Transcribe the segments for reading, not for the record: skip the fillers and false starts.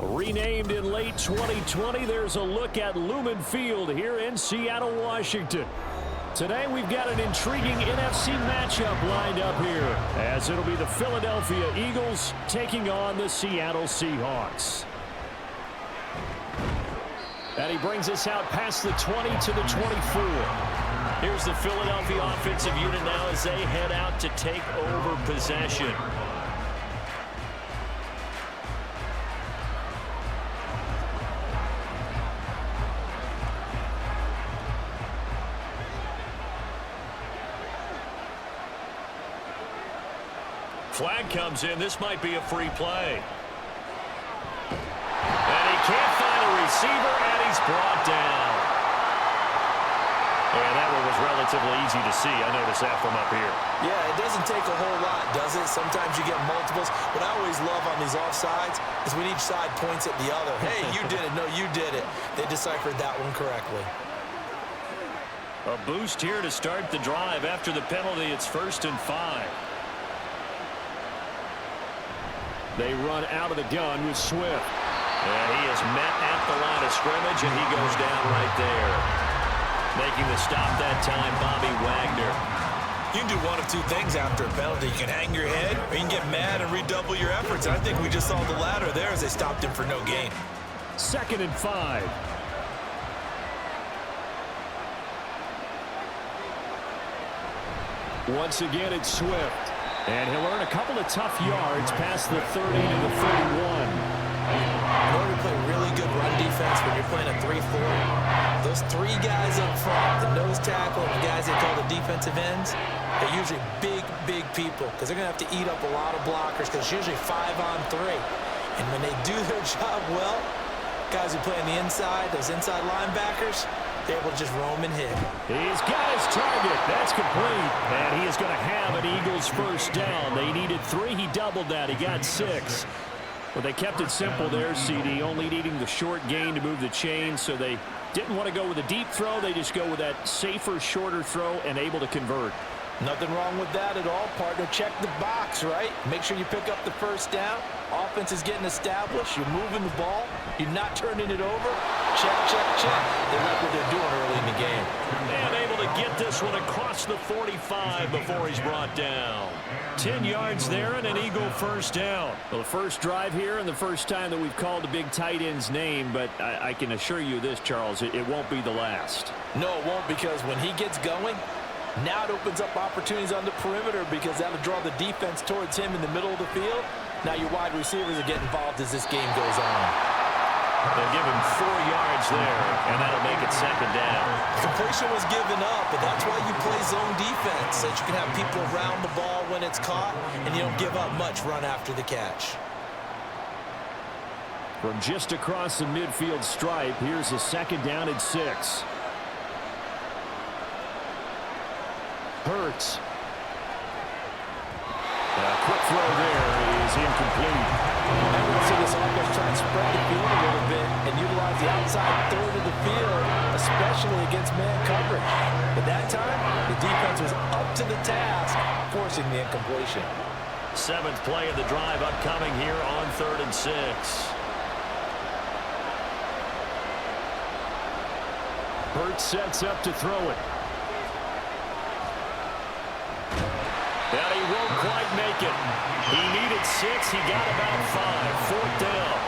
Renamed in late 2020, there's a look at Lumen Field here in Seattle, Washington. Today we've got an intriguing NFC matchup lined up here, as it'll be the Philadelphia Eagles taking on the Seattle Seahawks. And he brings us out past the 20 to the 24. Here's the Philadelphia offensive unit now as they head out to take over possession. Flag comes in. This might be a free play. And he can't find a receiver, and he's brought down. And that one was relatively easy to see. I noticed that from up here. Yeah, it doesn't take a whole lot, does it? Sometimes you get multiples. What I always love on these offsides is when each side points at the other. Hey, you did it. No, you did it. They deciphered that one correctly. A boost here to start the drive. After the penalty, it's 1st and 5. They run out of the gun with Swift. And he is met at the line of scrimmage, and he goes down right there. Making the stop that time, Bobby Wagner. You can do one of two things after a penalty. You can hang your head, or you can get mad and redouble your efforts. And I think we just saw the latter there as they stopped him for no gain. 2nd and 5. Once again, it's Swift. And he'll earn a couple of tough yards past the 30 to the 31. In order to play really good run defense when you're playing a 3-4, those three guys up front, the nose tackle and the guys they call the defensive ends, they're usually big people because they're going to have to eat up a lot of blockers because it's usually 5-on-3. And when they do their job well, guys who play on the inside, those inside linebackers, they're able to just roam and hit. He's got his target. That's complete. And he is going to have an Eagles first down. They needed 3. He doubled that. He got 6. Well, they kept it simple there, CD, only needing the short gain to move the chains, so they didn't want to go with a deep throw. They just go with that safer, shorter throw and able to convert. Nothing wrong with that at all, partner. Check the box, right? Make sure you pick up the first down. Offense is getting established. You're moving the ball. You're not turning it over. Check, check, check. They like what they're doing early in the game. And able to get this one across the 45 before he's brought down. 10 yards there and an Eagle first down. Well, the first drive here and the first time that we've called a big tight end's name, but I can assure you this, Charles, it won't be the last. No, it won't, because when he gets going, now it opens up opportunities on the perimeter because that'll draw the defense towards him in the middle of the field. Now your wide receivers are getting involved as this game goes on. They'll give him 4 yards there, and that'll make it 2nd down. Completion was given up, but that's why you play zone defense, so that you can have people around the ball when it's caught, and you don't give up much run after the catch. From just across the midfield stripe, here's a 2nd down and 6. Hurts. A quick throw there is incomplete. I would see this offense try and spread the field a little bit and utilize the outside third of the field, especially against man coverage. But that time, the defense was up to the task, forcing the incompletion. 7th play of the drive upcoming here on 3rd and 6. Hurts sets up to throw it. And he won't quite make it. He needed 6. He got about 5. 4th down.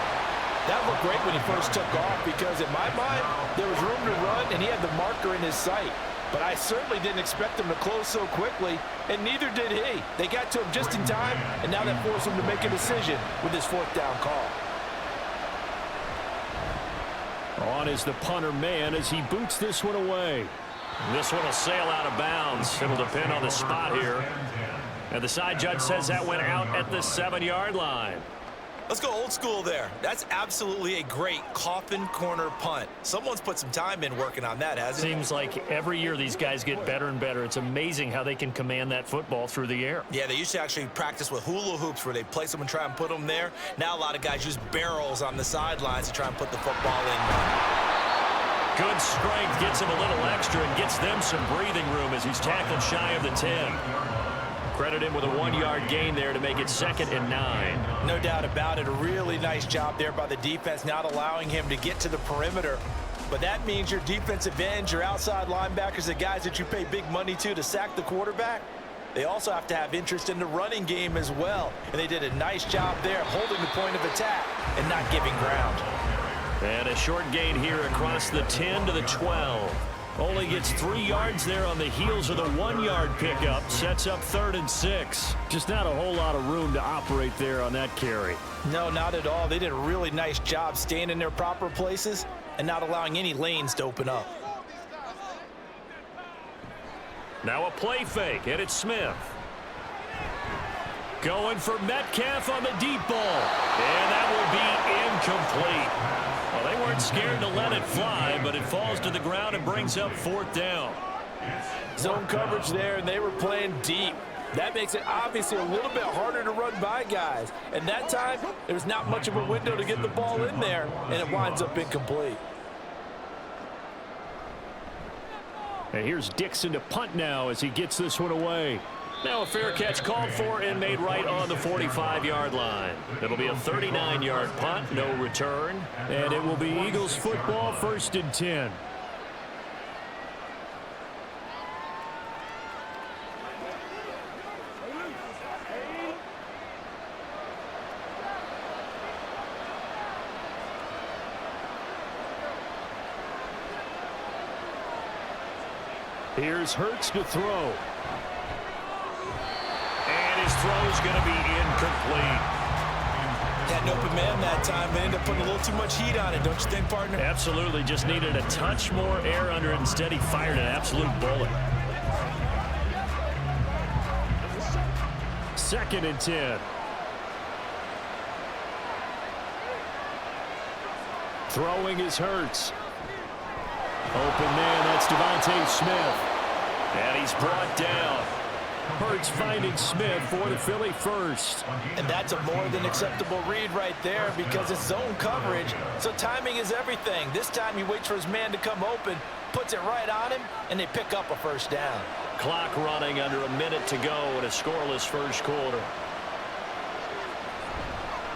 That looked great when he first took off because, in my mind, there was room to run, and he had the marker in his sight. But I certainly didn't expect him to close so quickly, and neither did he. They got to him just in time, and now that forced him to make a decision with his 4th down call. On is the punter man as he boots this one away. This one will sail out of bounds. It'll depend on the spot here. And the side judge says that went out at the 7-yard line. Let's go old school there. That's absolutely a great coffin corner punt. Someone's put some time in working on that, hasn't it? Seems like every year these guys get better and better. It's amazing how they can command that football through the air. Yeah, they used to actually practice with hula hoops where they place them and try and put them there. Now a lot of guys use barrels on the sidelines to try and put the football in. Good strength, gets him a little extra and gets them some breathing room as he's tackled shy of the 10. credit him with a 1-yard gain there to make it 2nd and 9. No doubt about it. A really nice job there by the defense, not allowing him to get to the perimeter. But that means your defensive ends, your outside linebackers, the guys that you pay big money to sack the quarterback, they also have to have interest in the running game as well. And they did a nice job there holding the point of attack and not giving ground. And a short gain here across the 10 to the 12. Only gets 3 yards there on the heels of the 1-yard pickup. Sets up 3rd and 6. Just not a whole lot of room to operate there on that carry. No, not at all. They did a really nice job staying in their proper places and not allowing any lanes to open up. Now a play fake, and it's Smith. Going for Metcalf on the deep ball. And that will be incomplete. Well, they weren't scared to let it fly, but it falls to the ground and brings up 4th down. Zone coverage there, and they were playing deep. That makes it obviously a little bit harder to run by guys. And that time, there was not much of a window to get the ball in there, and it winds up incomplete. And here's Dixon to punt now as he gets this one away. Now a fair catch called for and made right on the 45-yard line. It'll be a 39-yard punt, no return. And it will be Eagles football, 1st and 10. Here's Hurts to throw. And his throw's going to be incomplete. Had an open man that time, but ended up putting a little too much heat on it, don't you think, partner? Absolutely. Just needed a touch more air under it. Instead, he fired an absolute bullet. 2nd and 10. Throwing is Hurts. Open man, that's Devontae Smith. And he's brought down. Hurts finding Smith for the Philly first. And that's a more than acceptable read right there because it's zone coverage, so timing is everything. This time he waits for his man to come open, puts it right on him, and they pick up a 1st down. Clock running under a minute to go in a scoreless 1st quarter.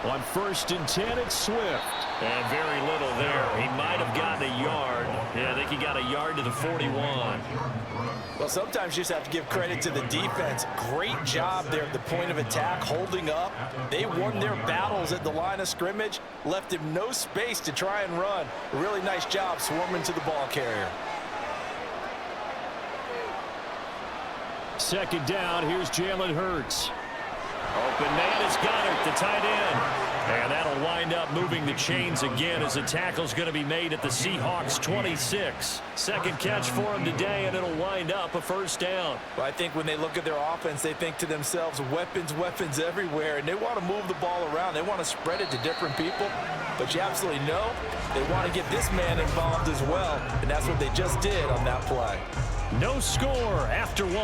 On 1st and 10, it's Swift. And very little there. He might have gotten a yard. Yeah, I think he got a yard to the 41. Well, sometimes you just have to give credit to the defense. Great job there at the point of attack, holding up. They won their battles at the line of scrimmage, left him no space to try and run. A really nice job swarming to the ball carrier. 2nd down, here's Jalen Hurts. Open man is Goddard, the tight end. And that'll wind up moving the chains again as the tackle's going to be made at the Seahawks 26. 2nd catch for him today, and it'll wind up a 1st down. Well, I think when they look at their offense, they think to themselves, weapons, weapons everywhere, and they want to move the ball around. They want to spread it to different people. But you absolutely know they want to get this man involved as well, and that's what they just did on that play. No score after 1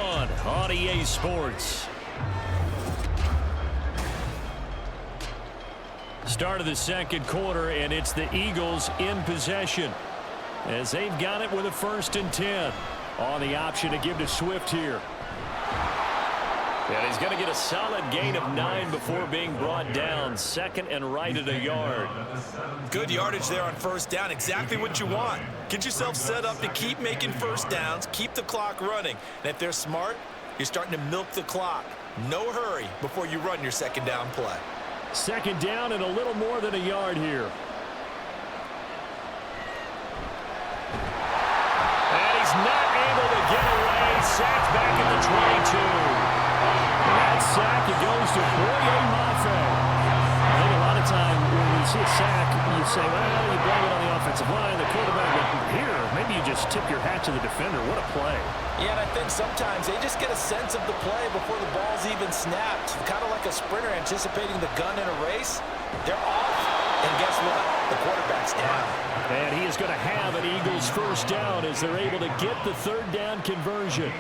on EA Sports. Start of the 2nd quarter, and it's the Eagles in possession as they've got it with a 1st and 10 on the option to give to Swift here. And he's going to get a solid gain of 9 before being brought down. 2nd and right at a yard. Good yardage there on 1st down. Exactly what you want. Get yourself set up to keep making 1st downs, keep the clock running. And if they're smart, you're starting to milk the clock. No hurry before you run your 2nd down play. 2nd down and a little more than a yard here. And he's not able to get away. Sacked back at the 22. And that sack, it goes to Boye Mafe. I think a lot of time when you see a sack, you say, well, you blame it on the offensive line, the quarterback. But here, maybe you just tip your hat to the defender. What a play. Yeah, and I think sometimes they just get a sense of the play before the ball's even snapped. Kind of like a sprinter anticipating the gun in a race. They're off, and guess what? The quarterback's down. And he is going to have an Eagles 1st down as they're able to get the 3rd down conversion.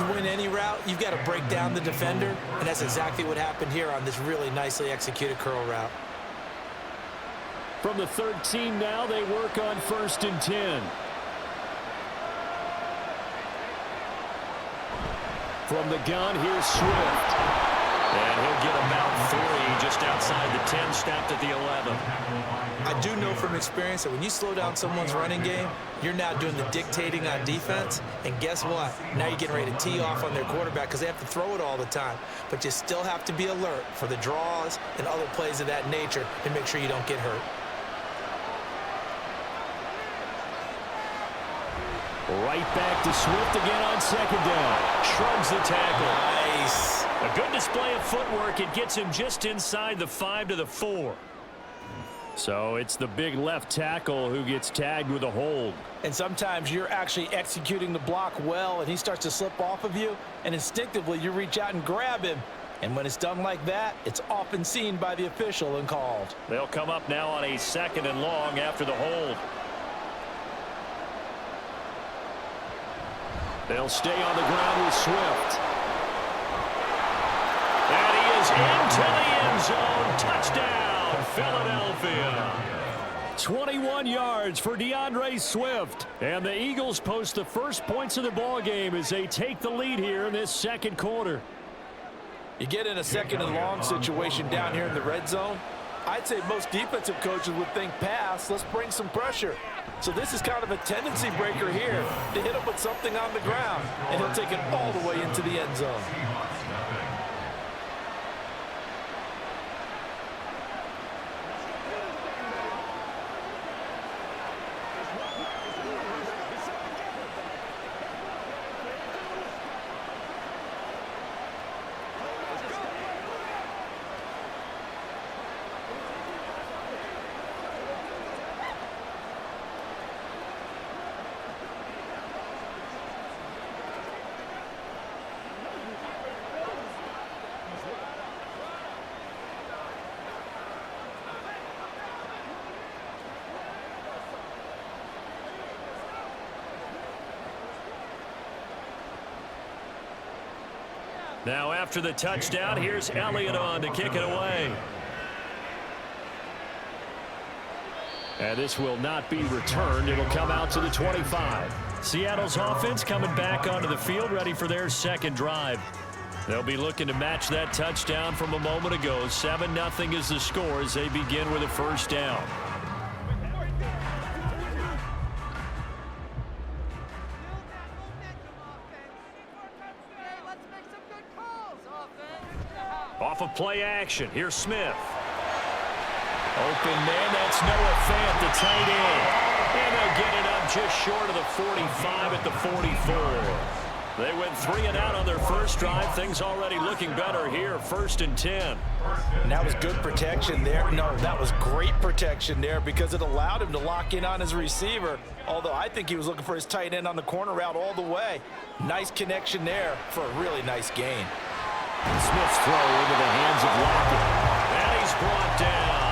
To win any route, you've got to break down the defender, and that's exactly what happened here on this really nicely executed curl route. From the 13 now, they work on 1st and 10. From the gun, here's Swift. And he'll get about 3 just outside the 10, snapped at the 11. I do know from experience that when you slow down someone's running game, you're now doing the dictating on defense. And guess what? Now you're getting ready to tee off on their quarterback because they have to throw it all the time. But you still have to be alert for the draws and other plays of that nature and make sure you don't get hurt. Right back to Swift again on second down. Shrugs the tackle. Nice. A good display of footwork. It gets him just inside the 5 to the 4. So it's the big left tackle who gets tagged with a hold. And sometimes you're actually executing the block well, and he starts to slip off of you, and instinctively you reach out and grab him. And when it's done like that, it's often seen by the official and called. They'll come up now on a 2nd and long after the hold. They'll stay on the ground with Swift. And he is into the end zone. Touchdown, Philadelphia. 21 yards for DeAndre Swift. And the Eagles post the first points of the ball game as they take the lead here in this second quarter. You get in a 2nd and long situation down here in the red zone. I'd say most defensive coaches would think pass. Let's bring some pressure. So this is kind of a tendency breaker here to hit him with something on the ground, and he'll take it all the way into the end zone. Now after the touchdown, here's Elliott on to kick it away. And this will not be returned. It'll come out to the 25. Seattle's offense coming back onto the field, ready for their second drive. They'll be looking to match that touchdown from a moment ago. 7-0 is the score as they begin with a first down. Off of play action, here's Smith. Open man, that's Noah Fant, the tight end. And they'll get it up just short of the 45 at the 44. They went 3 and out on their first drive. Things already looking better here, 1st and 10. And that was good protection there. No, that was great protection there because it allowed him to lock in on his receiver. Although I think he was looking for his tight end on the corner route all the way. Nice connection there for a really nice gain. Smith's throw into the hands of Lockett. And he's brought down.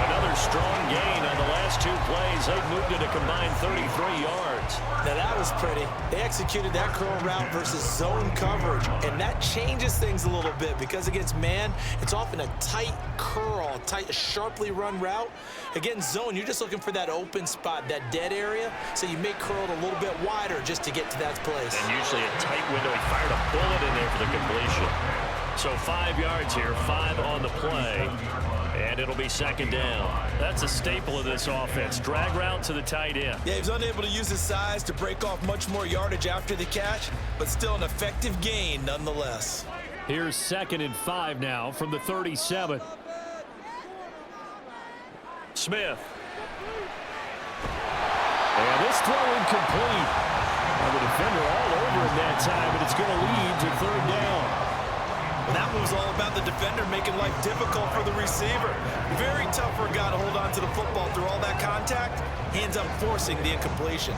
Another strong gain on the last 2 plays. They've moved it a combined 33 yards. Now that was pretty. They executed that curl route versus zone coverage, and that changes things a little bit because against man, it's often a tight curl, tight, sharply run route. Against zone, you're just looking for that open spot, that dead area, so you make curl a little bit wider just to get to that place. And usually a tight window. He fired a bullet in there for the completion. So 5 yards here, 5 on the play. And it'll be 2nd down. That's a staple of this offense. Drag route to the tight end. Yeah, he was unable to use his size to break off much more yardage after the catch, but still an effective gain nonetheless. Here's 2nd and 5 now from the 37. Smith. And this throw incomplete. And the defender all over him that time, but it's going to lead to 3rd down. That was all about the defender making life difficult for the receiver. Very tough for a guy to hold on to the football through all that contact. He ends up forcing the incompletion.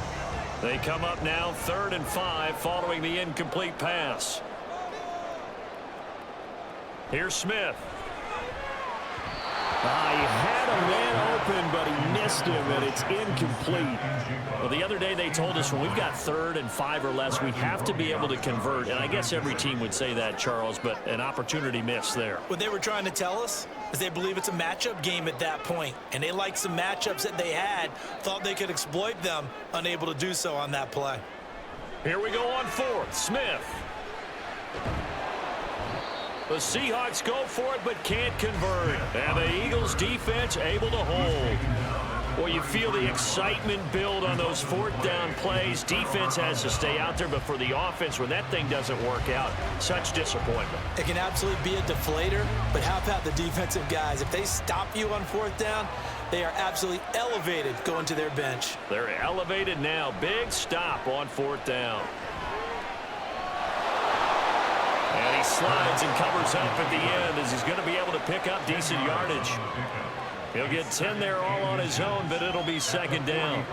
They come up now 3rd and 5 following the incomplete pass. Here's Smith. He had a man open, but he missed him, and it's incomplete. Well, the other day they told us when we've got 3rd and 5 or less, we have to be able to convert. And I guess every team would say that, Charles, but an opportunity missed there. What they were trying to tell us is they believe it's a matchup game at that point, and they liked some matchups that they had, thought they could exploit them, unable to do so on that play. Here we go on 4th. Smith. The Seahawks go for it but can't convert. And the Eagles defense able to hold. Well, you feel the excitement build on those fourth down plays. Defense has to stay out there, but for the offense, when that thing doesn't work out, such disappointment. It can absolutely be a deflator, but how about the defensive guys? If they stop you on fourth down, they are absolutely elevated going to their bench. They're elevated now. Big stop on fourth down. And he slides and covers up at the end as he's going to be able to pick up decent yardage. He'll get 10 there all on his own, but it'll be second down.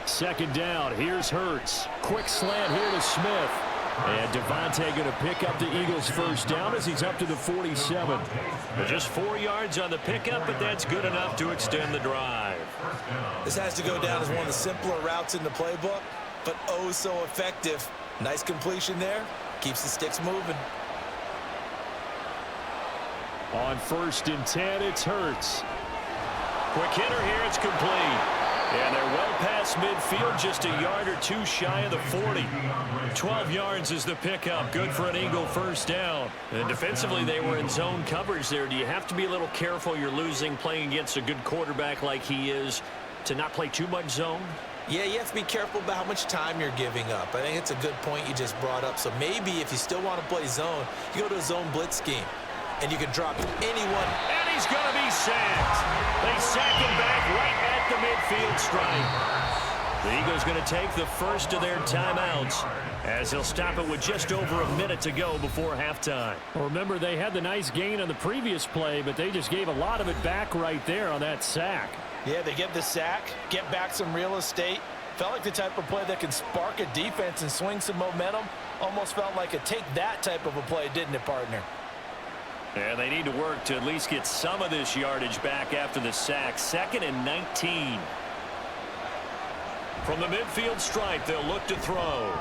Second down, here's Hurts. Quick slant here to Smith. And Devontae going to pick up the Eagles' first down as he's up to the 47. But just 4 yards on the pickup, but that's good enough to extend the drive. This has to go down as one of the simpler routes in the playbook, but oh so effective. Nice completion there. Keeps the sticks moving. On 1st and 10, it's Hurts. Quick hitter here, it's complete. And they're well past midfield, just a yard or two shy of the 40. 12 yards is the pickup. Good for an Eagle first down. And defensively, they were in zone coverage there. Do you have to be a little careful? You're losing playing against a good quarterback like he is to not play too much zone? Yeah, you have to be careful about how much time you're giving up. I think it's a good point you just brought up. So maybe if you still want to play zone, you go to a zone blitz scheme. And you can drop anyone. And he's going to be sacked. They sack him back right at the midfield stripe. The Eagles going to take the first of their timeouts as he'll stop it with just over a minute to go before halftime. Well, remember, they had the nice gain on the previous play, but they just gave a lot of it back right there on that sack. Yeah, they get the sack, get back some real estate. Felt like the type of play that can spark a defense and swing some momentum. Almost felt like a take that type of a play, didn't it, partner? And they need to work to at least get some of this yardage back after the sack. 2nd and 19. From the midfield stripe, they'll look to throw.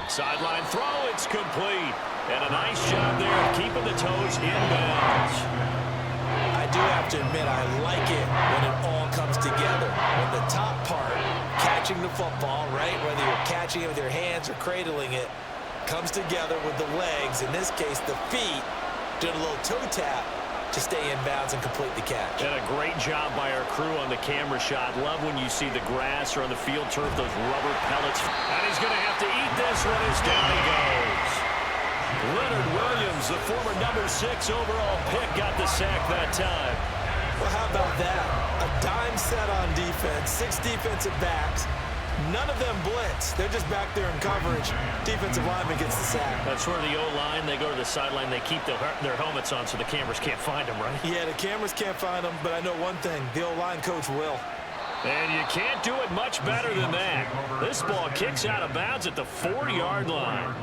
Sideline throw, it's complete. And a nice job there of keeping the toes inbounds. I do have to admit, I like it when it all comes together. When the top part, catching the football, right, whether you're catching it with your hands or cradling it, comes together with the legs, in this case the feet, doing a little toe tap to stay in bounds and complete the catch. And a great job by our crew on the camera shot. Love when you see the grass or on the field turf, those rubber pellets. And he's going to have to eat this one as down he goes. Leonard Williams, the former number 6 overall pick, got the sack that time. Well, how about that? A dime set on defense, 6 defensive backs. None of them blitz. They're just back there in coverage. Defensive lineman gets the sack. That's where the O-line, they go to the sideline, they keep their helmets on so the cameras can't find them, right? Yeah, the cameras can't find them, but I know one thing. The O-line coach will. And you can't do it much better than that. This ball kicks out of bounds at the 4-yard line.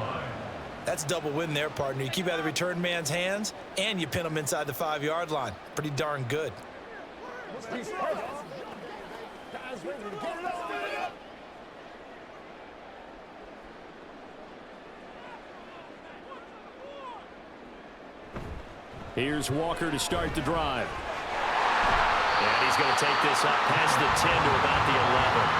That's double win there, partner. You keep out of the return man's hands, and you pin them inside the 5-yard line. Pretty darn good. Here's Walker to start the drive. And he's going to take this up past the 10 to about the 11.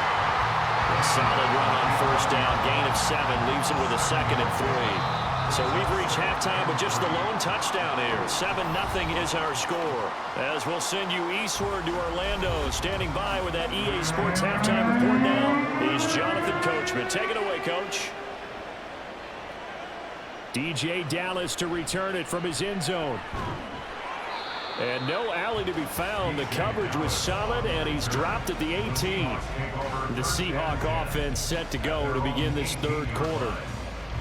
A solid run on first down. Gain of 7 leaves him with a 2nd and 3. So we've reached halftime with just the lone touchdown here. 7-0 is our score. As we'll send you eastward to Orlando. Standing by with that EA Sports halftime report now is Jonathan Coachman. Take it away, Coach. DJ Dallas to return it from his end zone. And no alley to be found. The coverage was solid, and he's dropped at the 18. The Seahawk offense set to go to begin this third quarter.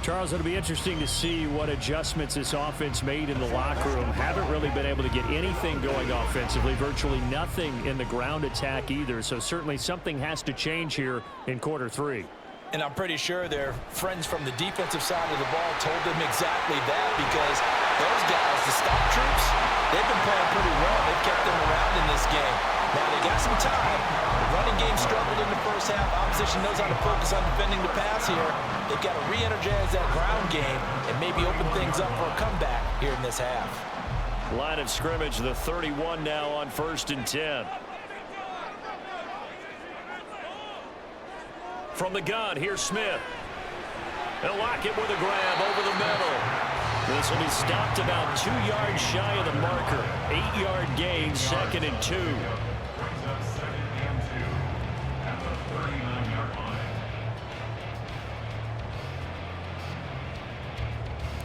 Charles, it'll be interesting to see what adjustments this offense made in the locker room. Haven't really been able to get anything going offensively. Virtually nothing in the ground attack either. So certainly something has to change here in quarter 3. And I'm pretty sure their friends from the defensive side of the ball told them exactly that, because those guys, the stop troops, they've been playing pretty well. They've kept them around in this game. Now they got some time. The running game struggled in the first half. Opposition knows how to focus on defending the pass here. They've got to re-energize that ground game and maybe open things up for a comeback here in this half. Line of scrimmage, the 31 now on 1st and 10. From the gun, here's Smith. They'll lock it with a grab over the middle. This will be stopped about 2 yards shy of the marker. 8-yard gain, 2nd and 2.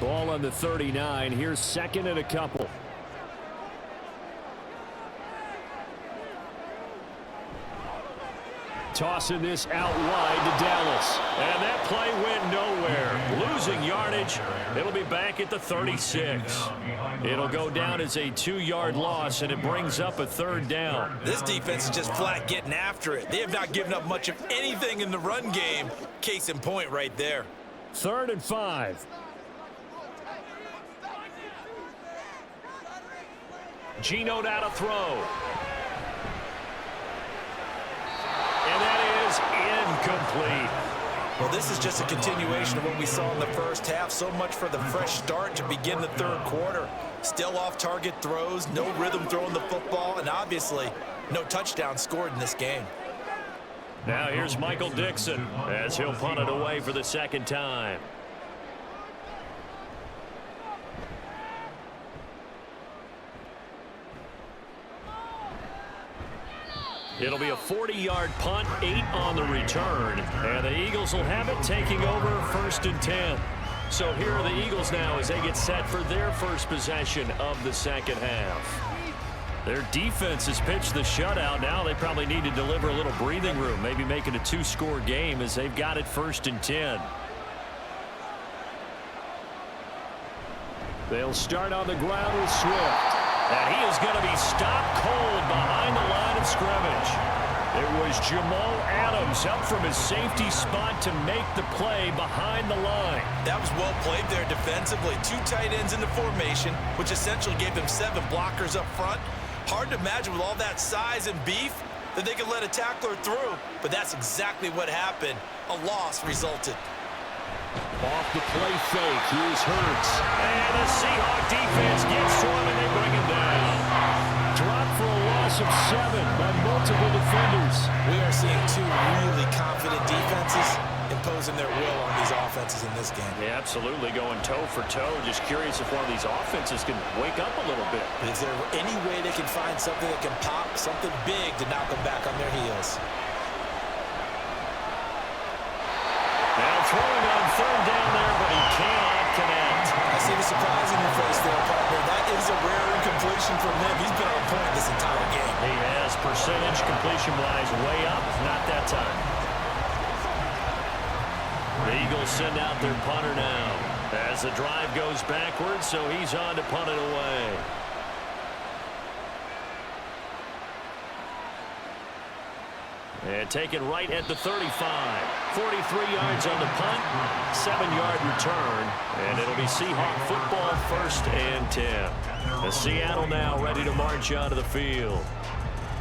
Ball on the 39. Here's 2nd and a couple. Tossing this out wide to Dallas. And that play went nowhere. Losing yardage. It'll be back at the 36. It'll go down as a 2-yard loss, and it brings up a 3rd down. This defense is just flat getting after it. They have not given up much of anything in the run game. Case in point right there. 3rd and 5. Geno now to throw. And that is incomplete. Well, this is just a continuation of what we saw in the first half. So much for the fresh start to begin the 3rd quarter. Still off-target throws, no rhythm throwing the football, and obviously no touchdown scored in this game. Now here's Michael Dixon as he'll punt it away for the 2nd time. It'll be a 40-yard punt, 8 on the return. And the Eagles will have it, taking over 1st and 10. So here are the Eagles now as they get set for their first possession of the 2nd half. Their defense has pitched the shutout. Now they probably need to deliver a little breathing room, maybe make it a 2-score game as they've got it 1st and 10. They'll start on the ground with Swift. And he is going to be stopped cold behind the line of scrimmage. It was Jamal Adams up from his safety spot to make the play behind the line. That was well played there defensively. 2 tight ends in the formation, which essentially gave them 7 blockers up front. Hard to imagine with all that size and beef that they could let a tackler through. But that's exactly what happened. A loss resulted. Off the play fake, here's Hurts. And the Seahawk defense gets to him and they bring him down. Dropped for a loss of 7 by multiple defenders. We are seeing 2 really confident defenses imposing their will on these offenses in this game. Yeah, absolutely, going toe for toe. Just curious if one of these offenses can wake up a little bit. But is there any way they can find something that can pop, something big to knock them back on their heels? Now throwing on 3rd down there, but he cannot connect. I see the surprise in your face there, partner. That is a rare incompletion from him. He's been on point this entire game. He has percentage completion-wise way up. Not that time. The Eagles send out their punter now as the drive goes backwards, so he's on to punt it away. And taken right at the 35. 43 yards on the punt, 7-yard return, and it'll be Seahawk football 1st and 10. Seattle now ready to march onto the field.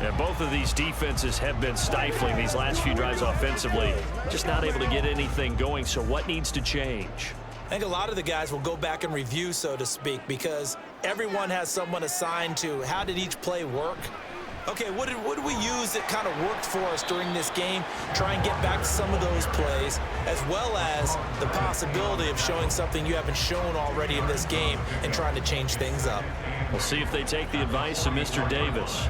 And both of these defenses have been stifling these last few drives offensively. Just not able to get anything going, so what needs to change? I think a lot of the guys will go back and review, so to speak, because everyone has someone assigned to how did each play work. Okay, what did we use that kind of worked for us during this game? Try and get back to some of those plays, as well as the possibility of showing something you haven't shown already in this game and trying to change things up. We'll see if they take the advice of Mr. Davis.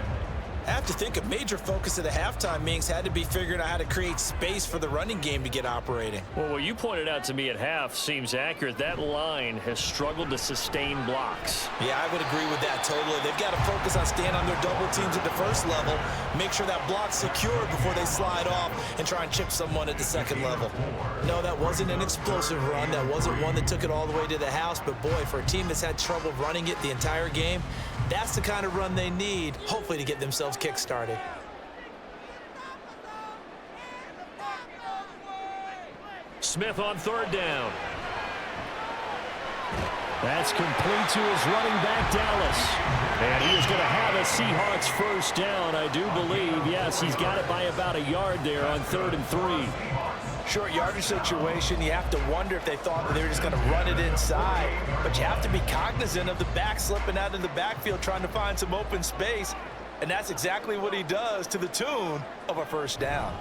I have to think a major focus of the halftime meetings had to be figuring out how to create space for the running game to get operating. Well, what you pointed out to me at half seems accurate. That line has struggled to sustain blocks. Yeah, I would agree with that totally. They've got to focus on staying on their double teams at the first level, make sure that block's secure before they slide off and try and chip someone at the second level. No, that wasn't an explosive run. That wasn't one that took it all the way to the house. But, boy, for a team that's had trouble running it the entire game, that's the kind of run they need, hopefully, to get themselves kick-started. Smith on 3rd down. That's complete to his running back, Dallas. And he is going to have a Seahawks first down, I do believe. Yes, he's got it by about a yard there on 3rd and 3. Short yardage situation, you have to wonder if they thought that they were just going to run it inside. But you have to be cognizant of the back slipping out in the backfield trying to find some open space. And that's exactly what he does to the tune of a first down.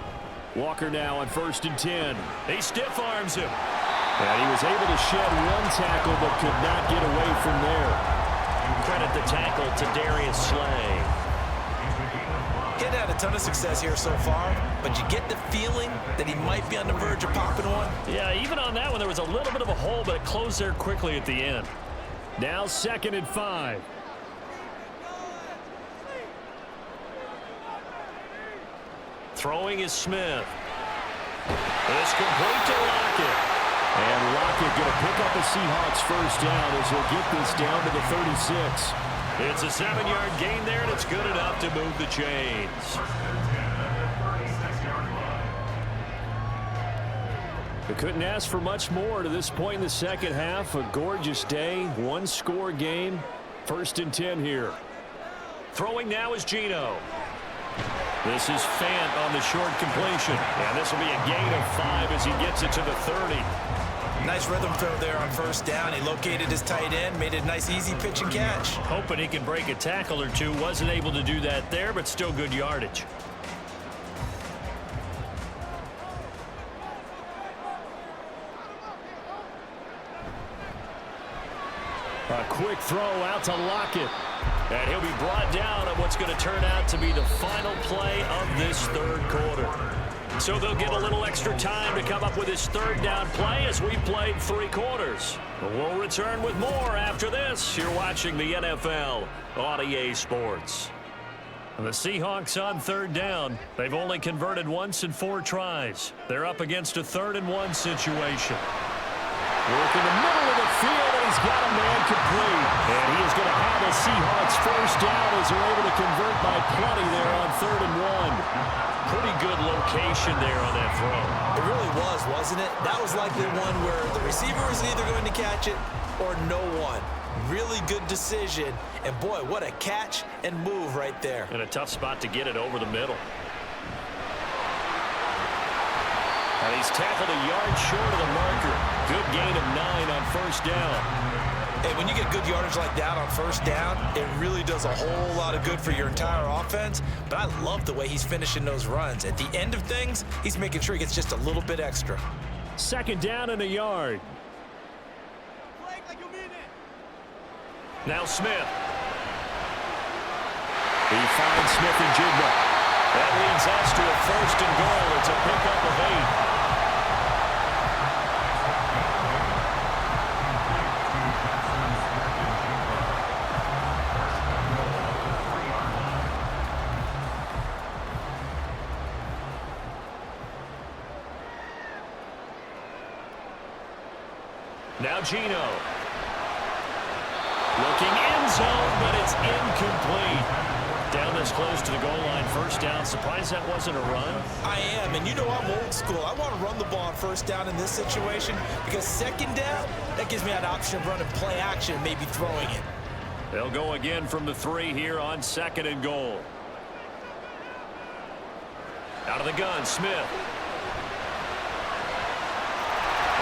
Walker now on 1st and 10. He stiff arms him. And he was able to shed one tackle but could not get away from there. Credit the tackle to Darius Slay. He's had a ton of success here so far, but you get the feeling that he might be on the verge of popping one. Yeah, even on that one, there was a little bit of a hole, but it closed there quickly at the end. Now 2nd and 5. Throwing is Smith. It's complete to Lockett. And Lockett going to pick up a Seahawks first down as he'll get this down to the 36. It's a 7-yard gain there, and it's good enough to move the chains. We couldn't ask for much more to this point in the second half. A gorgeous day, one-score game. 1st and 10 here. Throwing now is Geno. This is Fant on the short completion. And this will be a gain of 5 as he gets it to the 30. Nice rhythm throw there on first down. He located his tight end, made it a nice easy pitch and catch. Hoping he can break a tackle or two. Wasn't able to do that there, but still good yardage. A quick throw out to Lockett. And he'll be brought down at what's going to turn out to be the final play of this 3rd quarter. So they'll get a little extra time to come up with his 3rd down play as we played 3 quarters. We'll return with more after this. You're watching the NFL on EA Sports. The Seahawks on 3rd down. They've only converted once in 4 tries. They're up against a 3rd and 1 situation. Work in the middle of the field, and he's got a man complete. And he is going to have a Seahawks first down as they're able to convert by plenty there on 3rd and 1. Pretty good location there on that throw. It really was, wasn't it? That was likely one where the receiver was either going to catch it or no one. Really good decision. And boy, what a catch and move right there. And a tough spot to get it over the middle. And he's tackled a yard short of the marker. Good gain of 9 on first down. Hey, when you get good yardage like that on first down, it really does a whole lot of good for your entire offense. But I love the way he's finishing those runs. At the end of things, he's making sure he gets just a little bit extra. 2nd down and a yard. Now Smith. He finds Smith and Jigba. That leads us to a 1st and goal. It's a pickup of 8. Now Geno. Looking end zone, but it's incomplete. Down this close to the goal line, first down. Surprised that wasn't a run? I am, and you know I'm old school. I want to run the ball on first down in this situation because 2nd down, that gives me an option of running play action, maybe throwing it. They'll go again from the 3 here on 2nd and goal. Out of the gun, Smith.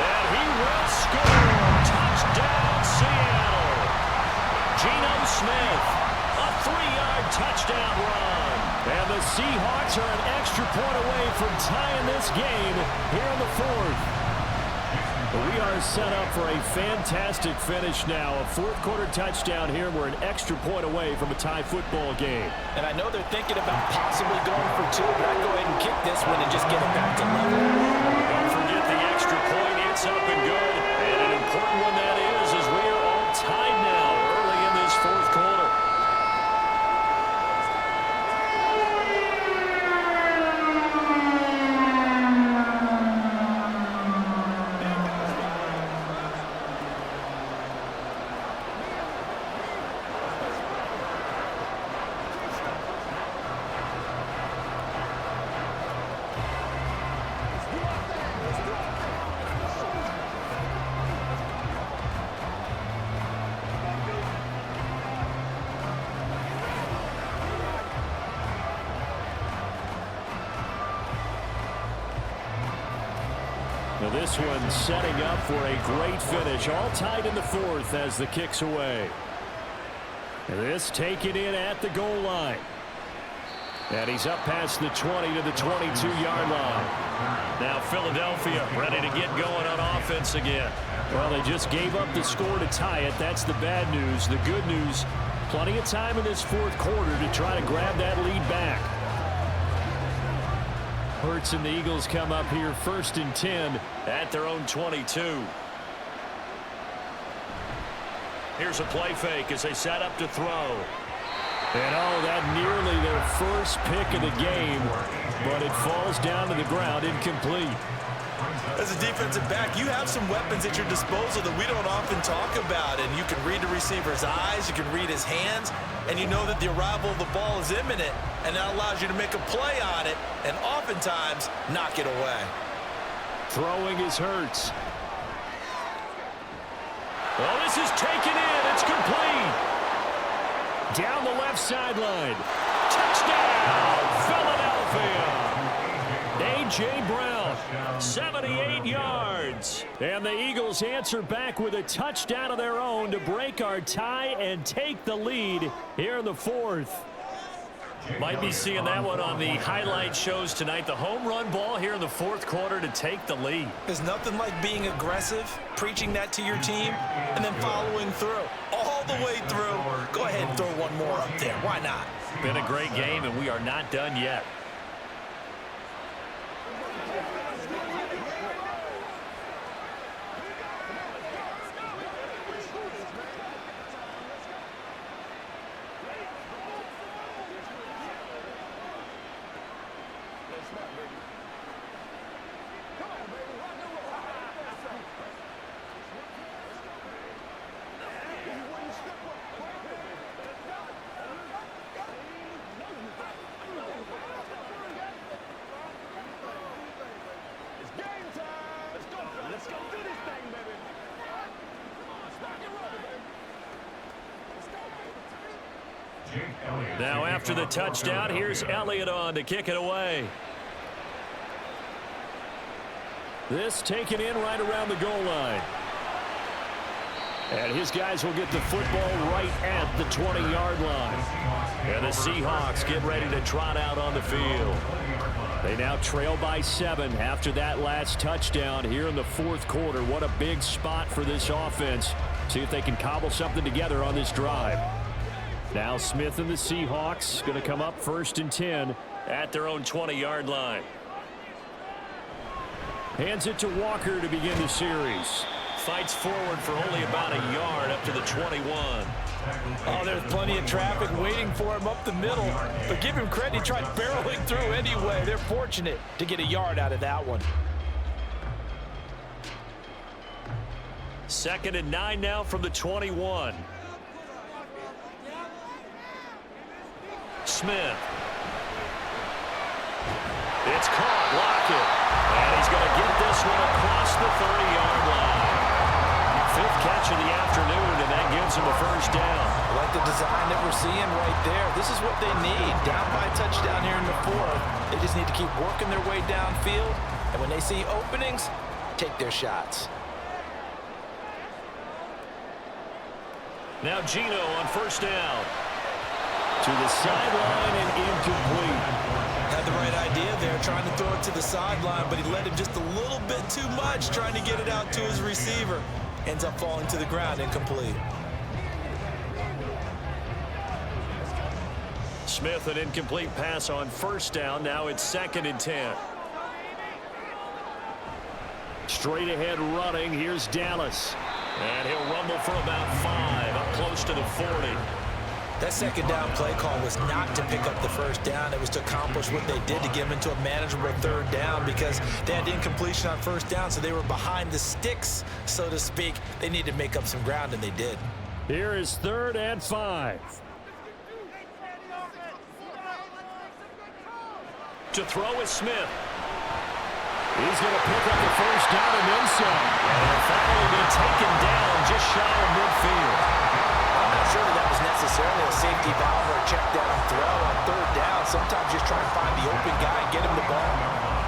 And he will score. Touchdown, Seattle. Geno Smith, a 3-yard touchdown run. And the Seahawks are an extra point away from tying this game here in the 4th. We are set up for a fantastic finish now. A 4th quarter touchdown here. We're an extra point away from a tie football game. And I know they're thinking about possibly going for 2, but I'd go ahead and kick this one and just get it back to level. Don't forget the extra point. It's up and good. And an important one that is, as we are all tied now early in this 4th quarter. So this one setting up for a great finish. All tied in the fourth as the kick's away. This taken in at the goal line. And he's up past the 20 to the 22-yard line. Now Philadelphia ready to get going on offense again. Well, they just gave up the score to tie it. That's the bad news. The good news, plenty of time in this fourth quarter to try to grab that lead back. Hurts and the Eagles come up here 1st and 10 at their own 22. Here's a play fake as they set up to throw. And that nearly their first pick of the game, but it falls down to the ground incomplete. As a defensive back, you have some weapons at your disposal that we don't often talk about, and you can read the receiver's eyes, you can read his hands, and you know that the arrival of the ball is imminent, and that allows you to make a play on it and oftentimes knock it away. Throwing is Hurts. Oh, this is taken in. It's complete. Down the left sideline. Touchdown, Philadelphia. A.J. Brown, 78 yards. And the Eagles answer back with a touchdown of their own to break our tie and take the lead here in the fourth. Might be seeing that one on the highlight shows tonight. The home run ball here in the fourth quarter to take the lead. There's nothing like being aggressive, preaching that to your team, and then following through. All the way through. Go ahead and throw one more up there. Why not? Been a great game, and we are not done yet. Now after the touchdown, here's Elliott on to kick it away. This taken in right around the goal line. And his guys will get the football right at the 20-yard line. And the Seahawks get ready to trot out on the field. They now trail by 7 after that last touchdown here in the fourth quarter. What a big spot for this offense. See if they can cobble something together on this drive. Now Smith and the Seahawks going to come up 1st and 10 at their own 20-yard line. Hands it to Walker to begin the series. Fights forward for only about a yard up to the 21. Oh, there's plenty of traffic waiting for him up the middle. But give him credit, he tried barreling through anyway. They're fortunate to get a yard out of that one. 2nd and 9 now from the 21. Smith. It's caught. Lockett. And he's going to get this one across the 30-yard line. 5th catch of the afternoon, and that gives him a first down. I like the design that we're seeing right there. This is what they need. Down by a touchdown here in the fourth. They just need to keep working their way downfield. And when they see openings, take their shots. Now Gino on first down. To the sideline and incomplete. Had the right idea there, trying to throw it to the sideline, but he let him just a little bit too much, trying to get it out to his receiver. Ends up falling to the ground, incomplete. Smith, an incomplete pass on first down. Now it's 2nd and 10. Straight ahead running. Here's Dallas. And he'll rumble for about 5, up close to the 40. That second down play call was not to pick up the first down. It was to accomplish what they did to get them into a manageable 3rd down because they had incompletion on first down, so they were behind the sticks, so to speak. They needed to make up some ground, and they did. Here is 3rd and 5. To throw is Smith. He's going to pick up the first down and then some. And he'll finally be taken down just shy of midfield. I'm not sure that was necessarily a safety valve or a check down throw on 3rd down. Sometimes just try and find the open guy and get him the ball.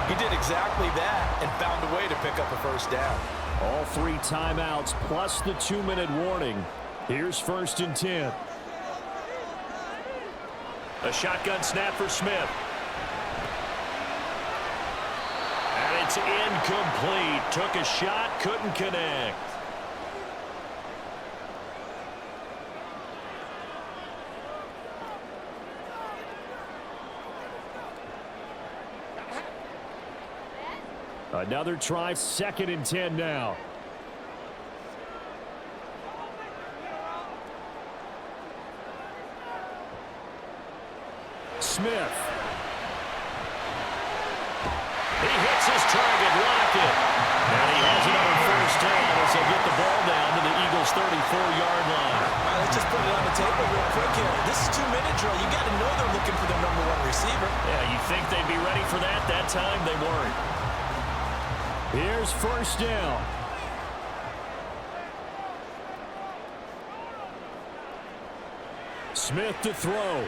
He did exactly that and found a way to pick up a first down. All 3 timeouts plus the 2-minute warning. Here's 1st and 10. A shotgun snap for Smith. And it's incomplete. Took a shot, couldn't connect. Another try, 2nd and 10 now. Smith. He hits his target, locked it. And he has another first down as they get the ball down to the Eagles' 34-yard line. All right, let's just put it on the table real quick here. This is 2-minute drill. You got to know they're looking for their #1 receiver. Yeah, you think they'd be ready for that? That time they weren't. Here's 1st down. Smith to throw.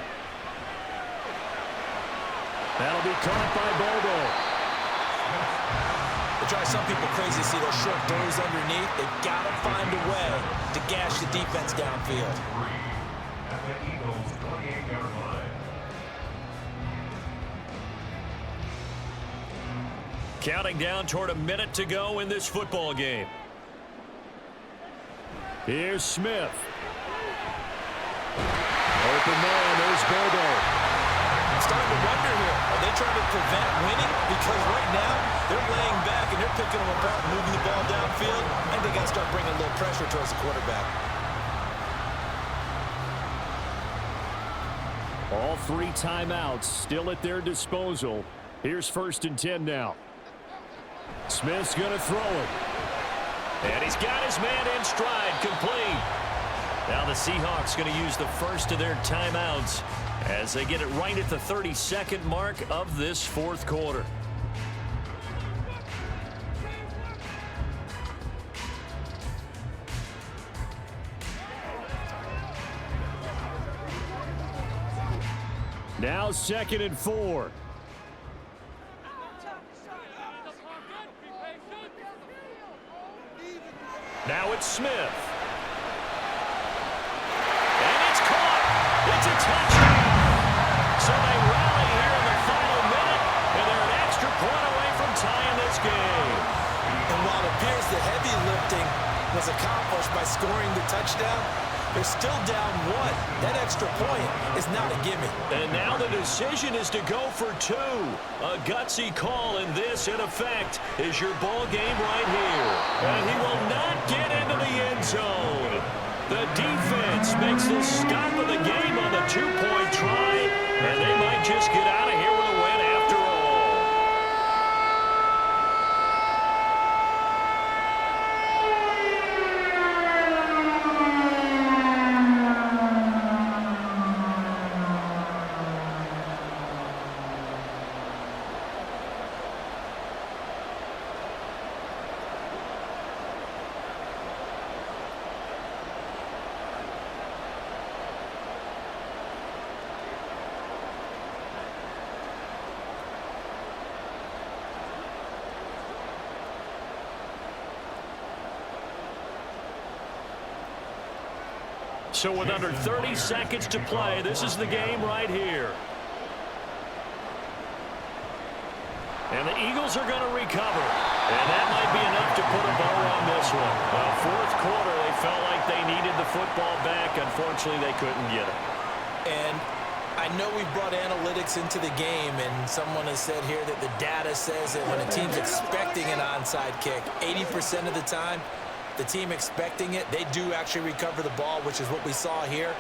That'll be caught by Bobo. They drive some people crazy to see those short throws underneath. They've got to find a way to gash the defense downfield. Counting down toward a minute to go in this football game. Here's Smith. Open man, there's Bobo. I'm starting to wonder here, are they trying to prevent winning? Because right now, they're laying back and they're picking them apart, moving the ball downfield. I think they got to start bringing a little pressure towards the quarterback. All 3 timeouts still at their disposal. Here's 1st and 10 now. Smith's going to throw it. And he's got his man in stride, complete. Now the Seahawks going to use the first of their timeouts as they get it right at the 32nd mark of this 4th quarter. Now 2nd and 4. Now it's Smith. And it's caught. It's a touchdown. So they rally here in the final minute, and they're an extra point away from tying this game. And while it appears the heavy lifting was accomplished by scoring the touchdown, they're still down 1. That extra point is not a gimme. And now the decision is to go for 2. A gutsy call, and this, in effect, is your ball game right here. And he will not get into the end zone. The defense makes the stop of the game on the 2-point try, and they might just get out of here with a win after all. So with under 30 seconds to play, this is the game right here. And the Eagles are going to recover. And that might be enough to put a bow on this one. Well, 4th quarter, they felt like they needed the football back. Unfortunately, they couldn't get it. And I know we brought analytics into the game, and someone has said here that the data says that when a team's expecting an onside kick, 80% of the time, the team expecting it, they do actually recover the ball, which is what we saw here.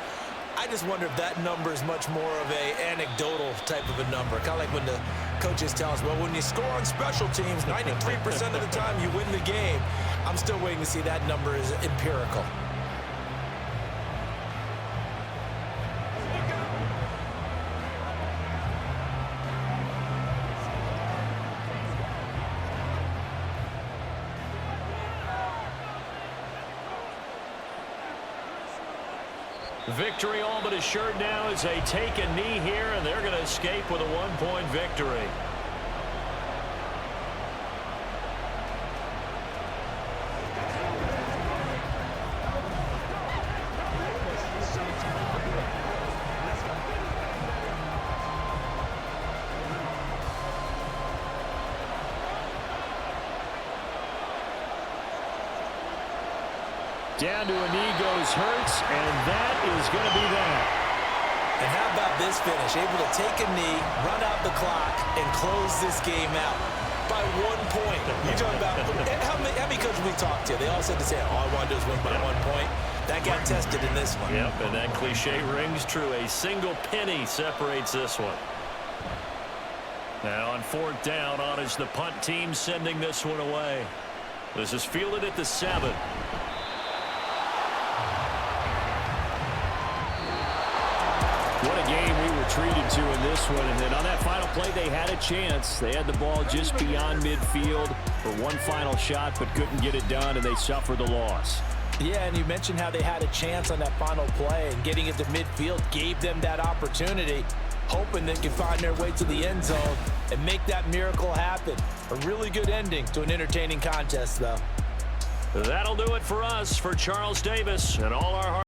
I just wonder if that number is much more of a anecdotal type of a number. Kind of like when the coaches tell us, well, when you score on special teams, 93% of the time you win the game. I'm still waiting to see that number is empirical. Victory all but assured now as they take a knee here, and they're going to escape with a 1-point victory. Down to a knee goes Hurts, and that is going to be that. And how about this finish? Able to take a knee, run out the clock, and close this game out by 1 point. You're talking about how many coaches we talked to? They all said the same. All I want to do is win by 1 point. That got tested in this one. Yep, and that cliche rings true. A single penny separates this one. Now on 4th down, on is the punt team sending this one away. This is fielded at the 7. What a game we were treated to in this one. And then on that final play, they had a chance. They had the ball just beyond midfield for one final shot, but couldn't get it done, and they suffered the loss. Yeah, and you mentioned how they had a chance on that final play, and getting it to midfield gave them that opportunity, hoping they could find their way to the end zone and make that miracle happen. A really good ending to an entertaining contest, though. That'll do it for us. For Charles Davis and all our